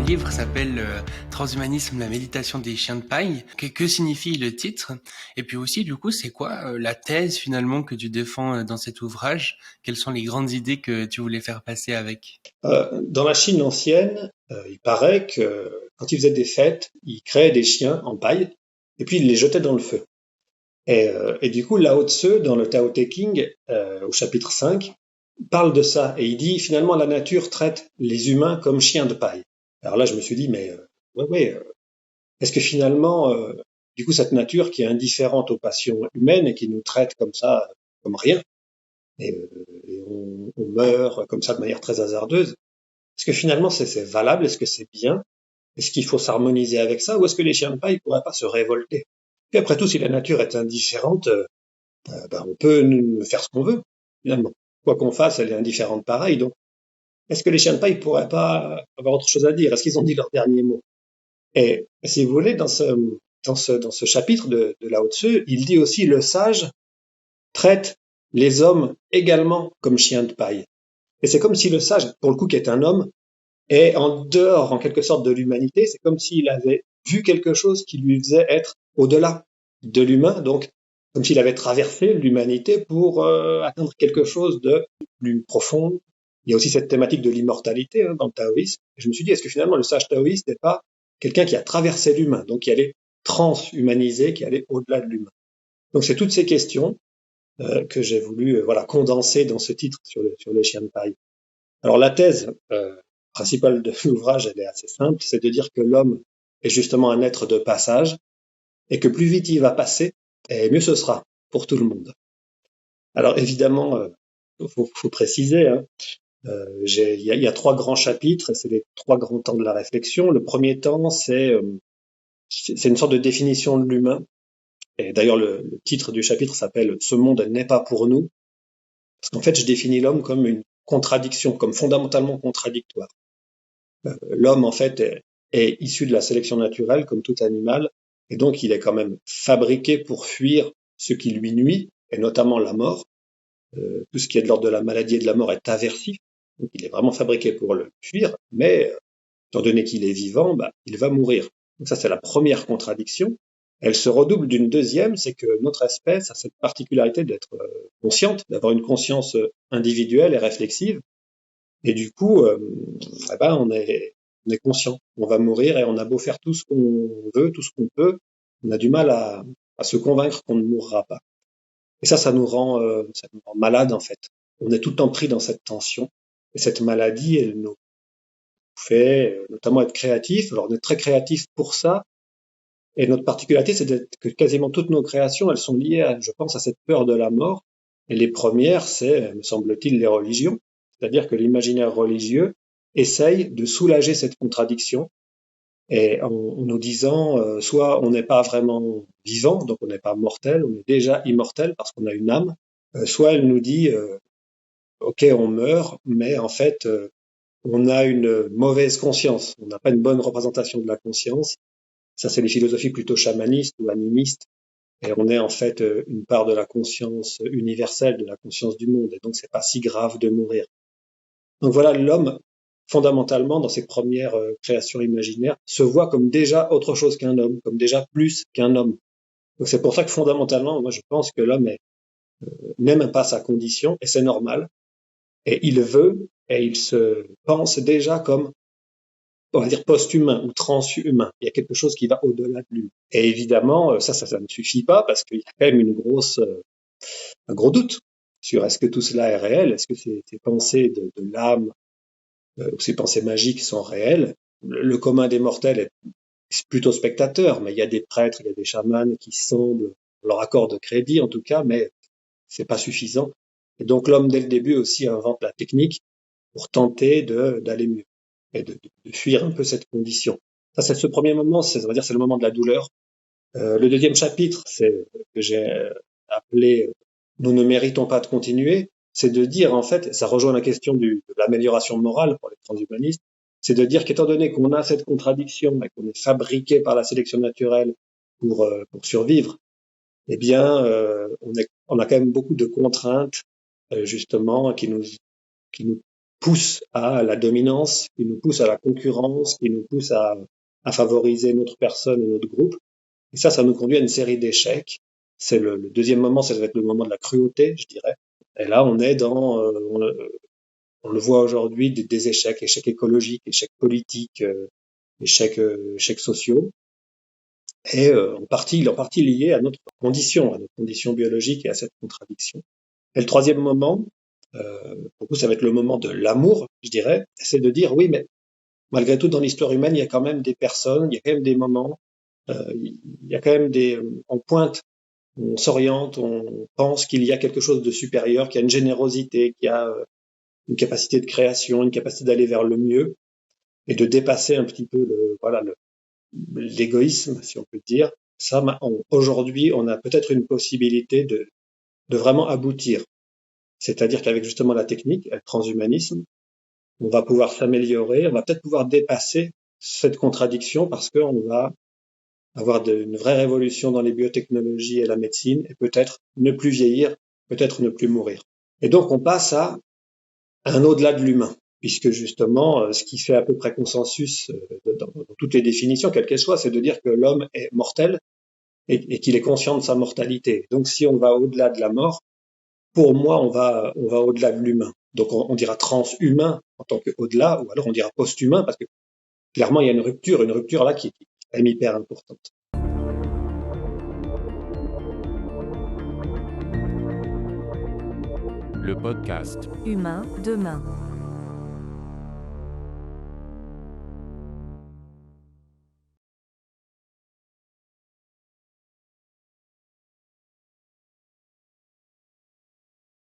livre s'appelle Transhumanisme, la méditation des chiens de paille. Que signifie le titre? Et puis aussi, du coup, c'est quoi la thèse finalement que tu défends dans cet ouvrage? Quelles sont les grandes idées que tu voulais faire passer avec? Dans la Chine ancienne, il paraît que quand ils faisaient des fêtes, ils créaient des chiens en paille et puis ils les jetaient dans le feu. Et du coup, Lao Tse, dans le Tao Te Ching, au chapitre 5, parle de ça et il dit finalement la nature traite les humains comme chiens de paille. Alors là, je me suis dit, mais est-ce que finalement, du coup, cette nature qui est indifférente aux passions humaines et qui nous traite comme ça, comme rien, et on meurt comme ça de manière très hasardeuse, est-ce que finalement c'est valable? Est-ce que c'est bien? Est-ce qu'il faut s'harmoniser avec ça? Ou est-ce que les chiens de paille ne pourraient pas se révolter? Puis après tout, si la nature est indifférente, on peut faire ce qu'on veut, finalement. Quoi qu'on fasse, elle est indifférente pareil. Donc, est-ce que les chiens de paille ne pourraient pas avoir autre chose à dire? Est-ce qu'ils ont dit leur dernier mot? Et si vous voulez, dans ce chapitre de Lao Tzu, il dit aussi le sage traite les hommes également comme chiens de paille. Et c'est comme si le sage, pour le coup, qui est un homme, est en dehors, en quelque sorte, de l'humanité. C'est comme s'il avait vu quelque chose qui lui faisait être au-delà de l'humain, donc comme s'il avait traversé l'humanité pour atteindre quelque chose de plus profond. Il y a aussi cette thématique de l'immortalité dans le taoïsme. Et je me suis dit, est-ce que finalement le sage taoïste n'est pas quelqu'un qui a traversé l'humain, donc qui allait transhumaniser, qui allait au-delà de l'humain? Donc c'est toutes ces questions que j'ai voulu condenser dans ce titre sur les chiens de paille. Alors la thèse principale de l'ouvrage, elle est assez simple, c'est de dire que l'homme est justement un être de passage et que plus vite il va passer, et mieux ce sera pour tout le monde. Alors évidemment, faut préciser, il y a trois grands chapitres, et c'est les trois grands temps de la réflexion. Le premier temps, c'est une sorte de définition de l'humain. Et d'ailleurs, le titre du chapitre s'appelle Ce monde n'est pas pour nous, parce qu'en fait, je définis l'homme comme une contradiction, comme fondamentalement contradictoire. L'homme, en fait, est issu de la sélection naturelle, comme tout animal, et donc il est quand même fabriqué pour fuir ce qui lui nuit, et notamment la mort. Tout ce qui est de l'ordre de la maladie et de la mort est aversif, donc il est vraiment fabriqué pour le fuir, mais étant donné qu'il est vivant, il va mourir. Donc ça, c'est la première contradiction. Elle se redouble d'une deuxième, c'est que notre espèce a cette particularité d'être consciente, d'avoir une conscience individuelle et réflexive, et du coup, on est conscient. On va mourir et on a beau faire tout ce qu'on veut, tout ce qu'on peut, on a du mal à se convaincre qu'on ne mourra pas. Et ça nous rend malade en fait. On est tout le temps pris dans cette tension. Et cette maladie, elle nous fait notamment être créatifs. Alors on est très créatifs pour ça. Et notre particularité, c'est que quasiment toutes nos créations, elles sont liées, je pense, à cette peur de la mort. Et les premières, c'est, me semble-t-il, les religions. C'est-à-dire que l'imaginaire religieux essaye de soulager cette contradiction et en nous disant soit on n'est pas vraiment vivant, donc on n'est pas mortel, on est déjà immortel parce qu'on a une âme, soit elle nous dit ok on meurt, mais en fait on a une mauvaise conscience, on n'a pas une bonne représentation de la conscience. Ça c'est les philosophies plutôt chamanistes ou animistes, et on est en fait une part de la conscience universelle, de la conscience du monde, et donc c'est pas si grave de mourir. Donc voilà, l'homme, fondamentalement, dans ses premières créations imaginaires, se voit comme déjà autre chose qu'un homme, comme déjà plus qu'un homme. Donc c'est pour ça que fondamentalement, moi je pense que l'homme n'aime pas sa condition, et c'est normal, et il veut, et il se pense déjà comme, on va dire, post-humain ou transhumain. Il y a quelque chose qui va au-delà de lui. Et évidemment, ça ne suffit pas, parce qu'il y a quand même un gros doute sur est-ce que tout cela est réel, est-ce que ces pensées de l'âme, où ces pensées magiques sont réelles. Le commun des mortels est plutôt spectateur, mais il y a des prêtres, il y a des chamans qui semblent leur accordent crédit en tout cas, mais c'est pas suffisant. Et donc l'homme dès le début aussi invente la technique pour tenter d'aller mieux et de fuir un peu cette condition. Ça c'est ce premier moment, on va dire c'est le moment de la douleur. Le deuxième chapitre, c'est que j'ai appelé Nous ne méritons pas de continuer, c'est de dire en fait, ça rejoint la question de l'amélioration morale pour les transhumanistes, c'est de dire qu'étant donné qu'on a cette contradiction et qu'on est fabriqué par la sélection naturelle pour survivre, eh bien on a quand même beaucoup de contraintes justement qui nous pousse à la dominance, qui nous pousse à la concurrence, qui nous pousse à favoriser notre personne et notre groupe. Et ça nous conduit à une série d'échecs. C'est le deuxième moment, ça va être le moment de la cruauté, je dirais. Et là, on est dans, on le voit aujourd'hui, des échecs, échecs écologiques, échecs politiques, échecs sociaux, et en partie liés à notre condition biologique et à cette contradiction. Et le troisième moment, pour vous, ça va être le moment de l'amour, je dirais, c'est de dire oui, mais malgré tout, dans l'histoire humaine, il y a quand même des personnes, il y a quand même des moments, il y a quand même on pointe, on s'oriente, on pense qu'il y a quelque chose de supérieur, qu'il y a une générosité, qu'il y a une capacité de création, une capacité d'aller vers le mieux et de dépasser un petit peu l'égoïsme, si on peut dire. Ça, aujourd'hui, on a peut-être une possibilité de vraiment aboutir. C'est-à-dire qu'avec justement la technique, le transhumanisme, on va pouvoir s'améliorer, on va peut-être pouvoir dépasser cette contradiction parce qu'on va avoir une vraie révolution dans les biotechnologies et la médecine et peut-être ne plus vieillir, peut-être ne plus mourir. Et donc on passe à un au-delà de l'humain, puisque justement, ce qui fait à peu près consensus dans toutes les définitions, quelles qu'elles soient, c'est de dire que l'homme est mortel et qu'il est conscient de sa mortalité. Donc si on va au-delà de la mort, pour moi, on va au-delà de l'humain. Donc on dira transhumain en tant qu'au-delà, ou alors on dira post-humain, parce que clairement, il y a une rupture là qui est quand même hyper importante. Le podcast Humain demain.